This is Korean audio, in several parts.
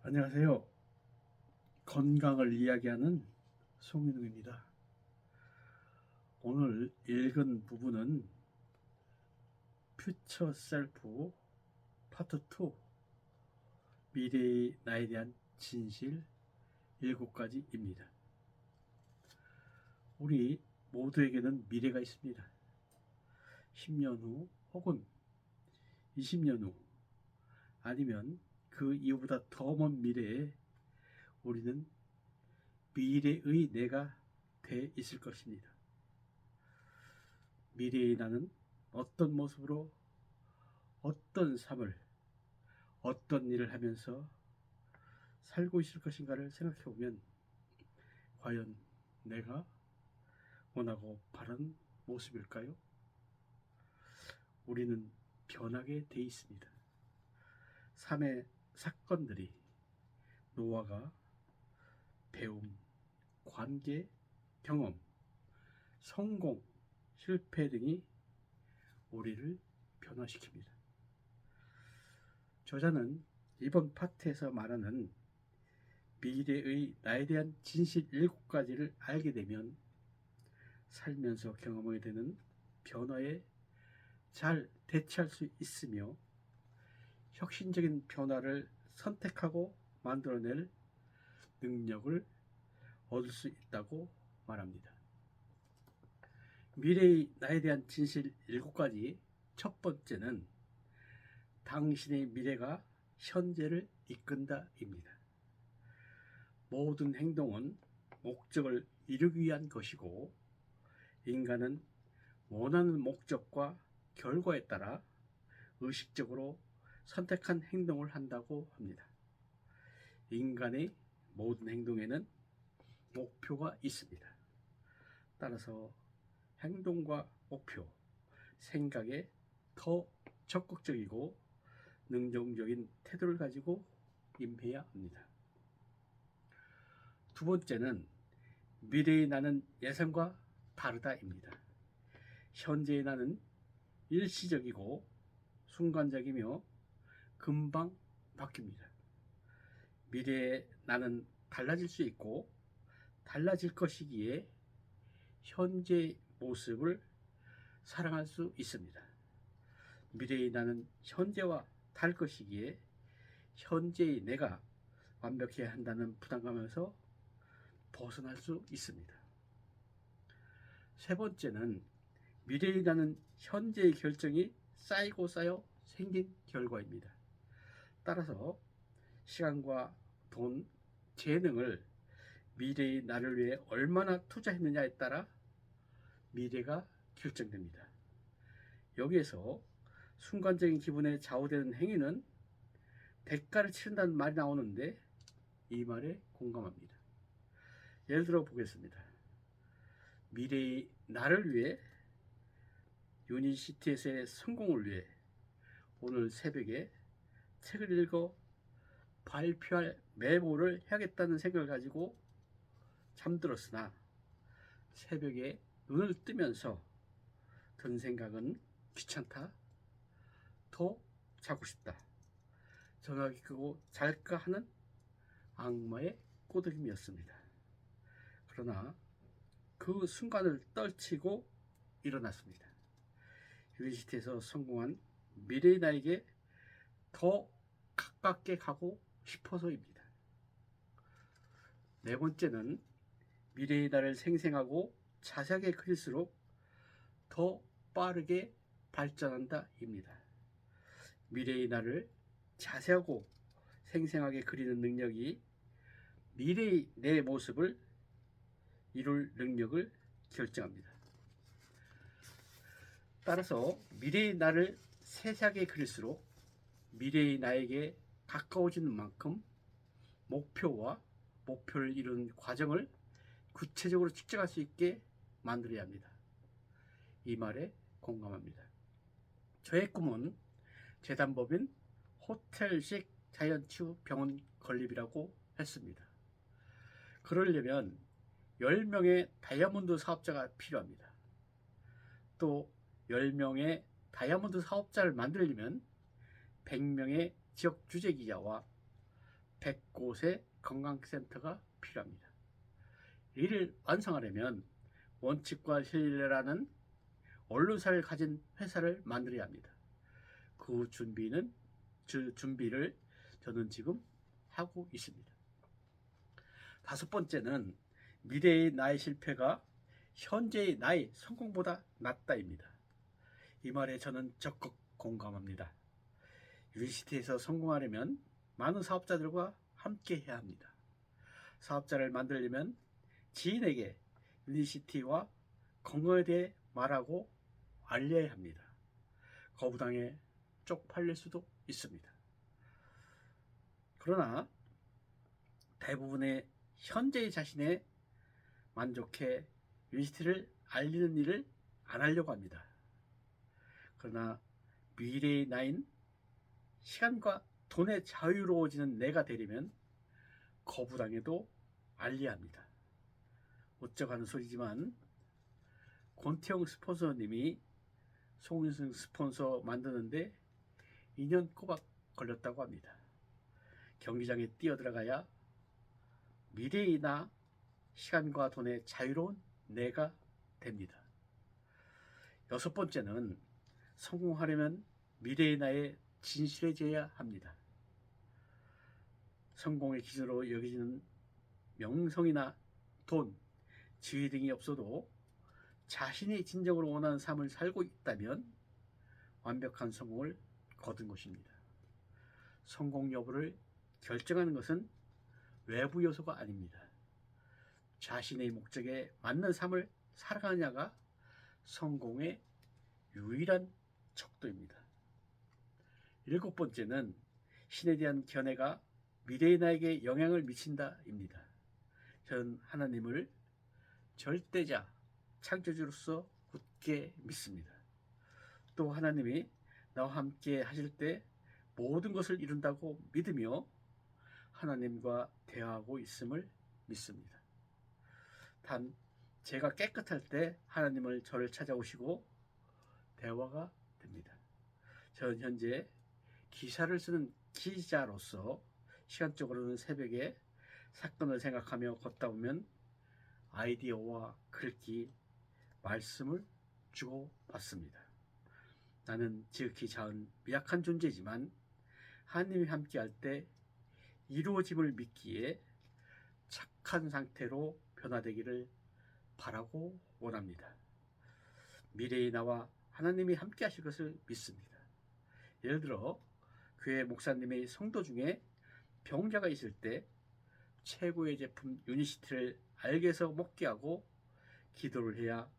안녕하세요. 건강을 이야기하는 송인웅입니다. 오늘 읽은 부분은 퓨처 셀프 파트 2 미래의 나에 대한 진실 7가지입니다. 우리 모두에게는 미래가 있습니다. 10년 후 혹은 20년 후 아니면 그 이후보다 더 먼 미래에 우리는 미래의 내가 돼 있을 것입니다. 미래의 나는 어떤 모습으로 어떤 삶을 어떤 일을 하면서 살고 있을 것인가를 생각해 보면 과연 내가 원하고 바라는 모습일까요? 우리는 변하게 돼 있습니다. 삶의 사건들이 노화가 배움, 관계, 경험, 성공, 실패 등이 우리를 변화시킵니다. 저자는 이번 파트에서 말하는 미래의 나에 대한 진실 7가지를 알게 되면 살면서 경험하게 되는 변화에 잘 대처할 수 있으며 혁신적인 변화를 선택하고 만들어낼 능력을 얻을 수 있다고 말합니다. 미래의 나에 대한 진실 7가지 첫 번째는 당신의 미래가 현재를 이끈다입니다. 모든 행동은 목적을 이루기 위한 것이고 인간은 원하는 목적과 결과에 따라 의식적으로 선택한 행동을 한다고 합니다. 인간의 모든 행동에는 목표가 있습니다. 따라서 행동과 목표, 생각에 더 적극적이고 능동적인 태도를 가지고 임해야 합니다. 두 번째는 미래의 나는 예상과 다르다입니다. 현재의 나는 일시적이고 순간적이며 금방 바뀝니다. 미래의 나는 달라질 수 있고 달라질 것이기에 현재의 모습을 사랑할 수 있습니다. 미래의 나는 현재와 다를 것이기에 현재의 내가 완벽해야 한다는 부담감에서 벗어날 수 있습니다. 세 번째는 미래의 나는 현재의 결정이 쌓이고 쌓여 생긴 결과입니다. 따라서 시간과 돈, 재능을 미래의 나를 위해 얼마나 투자했느냐에 따라 미래가 결정됩니다. 여기에서 순간적인 기분에 좌우되는 행위는 대가를 치른다는 말이 나오는데 이 말에 공감합니다. 예를 들어 보겠습니다. 미래의 나를 위해 유니시티에서의 성공을 위해 오늘 새벽에 책을 읽어 발표할 메모를 해야겠다는 생각을 가지고 잠들었으나 새벽에 눈을 뜨면서 든 생각은 귀찮다, 더 자고 싶다, 전화기 끄고 잘까 하는 악마의 꼬드김이었습니다. 그러나 그 순간을 떨치고 일어났습니다. 유니시티에서 성공한 미래의 나에게 더 가깝게 가고 싶어서입니다. 네 번째는 미래의 나를 생생하고 자세하게 그릴수록 더 빠르게 발전한다입니다. 미래의 나를 자세하고 생생하게 그리는 능력이 미래의 내 모습을 이룰 능력을 결정합니다. 따라서 미래의 나를 세세하게 그릴수록 미래의 나에게 가까워지는 만큼 목표와 목표를 이루는 과정을 구체적으로 측정할 수 있게 만들어야 합니다. 이 말에 공감합니다. 저의 꿈은 재단법인 호텔식 자이언츠 병원 건립이라고 했습니다. 그러려면 10명의 다이아몬드 사업자가 필요합니다. 또 10명의 다이아몬드 사업자를 만들려면 100명의 지역 주재기자와 100곳의 건강센터가 필요합니다. 이를 완성하려면 원칙과 신뢰라는 언론사를 가진 회사를 만들어야 합니다. 그 준비를 저는 지금 하고 있습니다. 다섯 번째는 미래의 나의 실패가 현재의 나의 성공보다 낫다입니다. 이 말에 저는 적극 공감합니다. 유니시티에서 성공하려면 많은 사업자들과 함께 해야 합니다. 사업자를 만들려면 지인에게 유니시티와 건강에 대해 말하고 알려야 합니다. 거부당해 쪽팔릴 수도 있습니다. 그러나 대부분의 현재의 자신에 만족해 유니시티를 알리는 일을 안 하려고 합니다. 그러나 미래의 나인 시간과 돈에 자유로워지는 내가 되려면 거부당해도 알려야 합니다. 어쩌가는 소리지만 권태영 스폰서님이 송윤승 스폰서 만드는데 2년 꼬박 걸렸다고 합니다. 경기장에 뛰어들어가야 미래의 나 시간과 돈의 자유로운 내가 됩니다. 여섯 번째는 성공하려면 미래의 나에 진실해져야 합니다. 성공의 기준으로 여겨지는 명성이나 돈, 지위 등이 없어도 자신이 진정으로 원하는 삶을 살고 있다면 완벽한 성공을 거둔 것입니다. 성공 여부를 결정하는 것은 외부 요소가 아닙니다. 자신의 목적에 맞는 삶을 살아가느냐가 성공의 유일한 척도입니다. 일곱 번째는 신에 대한 견해가 미래의 나에게 영향을 미친다입니다. 저는 하나님을 절대자, 창조주로서 굳게 믿습니다. 또 하나님이 나와 함께 하실 때 모든 것을 이룬다고 믿으며 하나님과 대화하고 있음을 믿습니다. 단 제가 깨끗할 때 하나님을 저를 찾아오시고 대화가 됩니다. 저는 현재 기사를 쓰는 기자로서 시간적으로는 새벽에 사건을 생각하며 걷다 보면 아이디어와 글귀, 말씀을 주고받습니다. 나는 지극히 작은 미약한 존재지만 하나님이 함께할 때 이루어짐을 믿기에 착한 상태로 변화되기를 바라고 원합니다. 미래의 나와 하나님이 함께 하실 것을 믿습니다. 예를 들어 교회 목사님의 성도 중에 병자가 있을 때 최고의 제품 유니시티를 알게 해서 먹게 하고 기도를 해야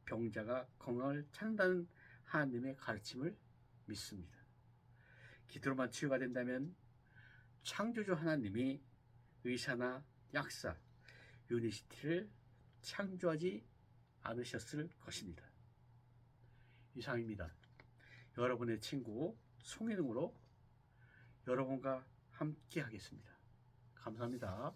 병자가 건강을 찾는다는 하나님의 가르침을 믿습니다. 기도로만 치유가 된다면 창조주 하나님이 의사나 약사, 유니시티를 창조하지 않으셨을 것입니다. 이상입니다. 여러분의 친구 송혜능으로 여러분과 함께 하겠습니다. 감사합니다.